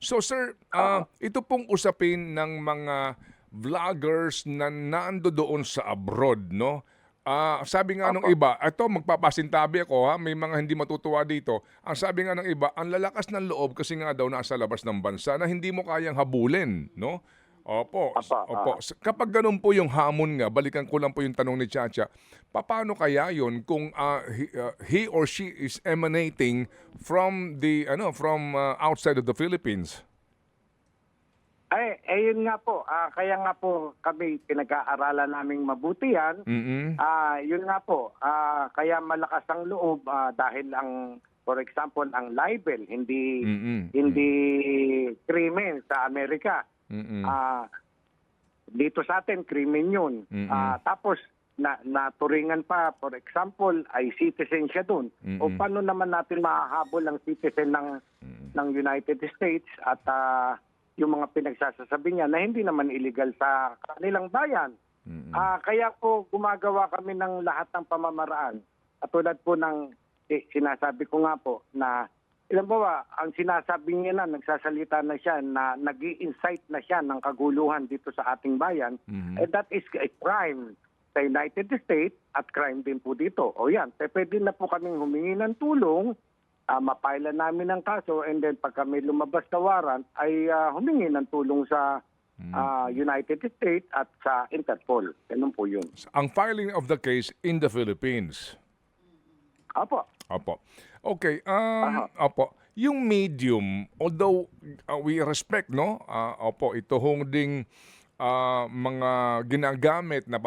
So sir, ito pong usapin ng mga vloggers na nandoon sa abroad, no? Sabi nga nung Opo. iba, ito magpapasintabi ako ha, may mga hindi matutuwa dito. Ang sabi nga ng iba, ang lalakas ng loob kasi nga daw nasa labas ng bansa na hindi mo kayang habulin, no? Opo, Opo, opo. Kapag ganun po yung hamon nga, balikan ko lang po yung tanong ni Chacha, paano kaya yun kung he or she is emanating from the outside of the Philippines? Yun nga po, kaya nga po kami pinag-aaralan naming mabuti yan. Mm. Yun nga po, kaya malakas ang loob dahil for example, ang libel, hindi Mm. hindi krimen sa Amerika. Mm. Dito sa atin, krimen yun. Mm. Tapos, naturingan pa, for example, ay citizen siya dun. O Mm. paano naman natin mahahabol ang citizen ng United States at yung mga pinagsasasabi niya na hindi naman illegal sa kanilang bayan. Mm. Kaya po gumagawa kami ng lahat ng pamamaraan. Katulad po ng sinasabi ko nga po na ilan ba ang sinasabi niya na nagsasalita na siya na nag-i-incite na siya ng kaguluhan dito sa ating bayan. That is a crime sa United States at crime din po dito. O yan, pwede na po kaming humingi ng tulong, mapila namin ang kaso, and then pag kami lumabas na warrant ay humingi ng tulong sa United States at sa Interpol. Ganun po yun. Ang filing of the case in the Philippines. Apo. Opo. Okay, Aha. opo. Yung medium, although we respect, no? Opo, ito hong ding mga ginagamit na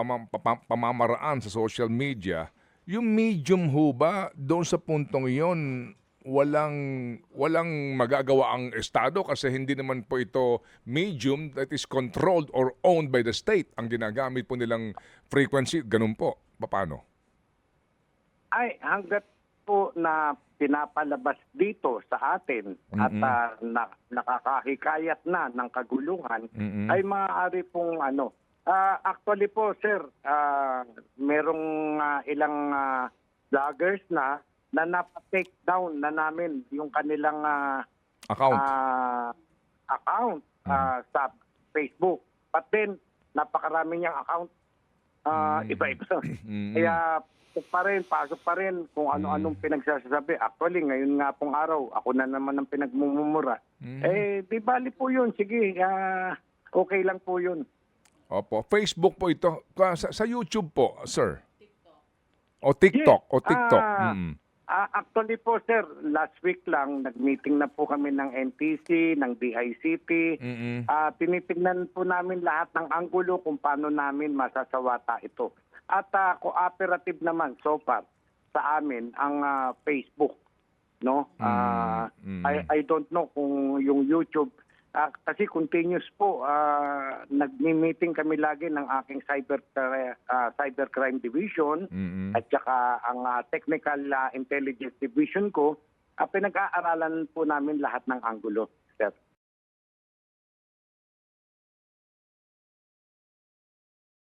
pamamaraan sa social media, yung medium ho ba, doon sa puntong iyon, walang magagawa ang Estado kasi hindi naman po ito medium that is controlled or owned by the state. Ang ginagamit po nilang frequency, ganun po. Paano? Hanggat po na pinapalabas dito sa atin at nakakahikayat na ng kaguluhan, ay maaari pong actually po sir, merong ilang vloggers na napa-take down na namin yung kanilang Account. account sa Facebook. But then, napakarami niyang account. Iba-iba. Kaya pasok pa rin kung ano-anong pinagsasabi. Actually, ngayon nga pong araw, ako na naman ang pinagmumura. Di bali po yun. Sige, okay lang po yun. Opo. Facebook po ito. Sa YouTube po, sir. O TikTok. Yes. O TikTok. Actually po, sir, last week lang, nag-meeting na po kami ng NTC, ng DICT. Tinitignan po namin lahat ng anggulo kung paano namin masasawata ito. At cooperative naman so far sa amin ang Facebook, no? I don't know kung yung YouTube kasi continuous po nagmi-meeting kami lagi ng aking cybercrime division at saka ang technical intelligence division ko. Pinag-aaralan po namin lahat ng anggulo, sir.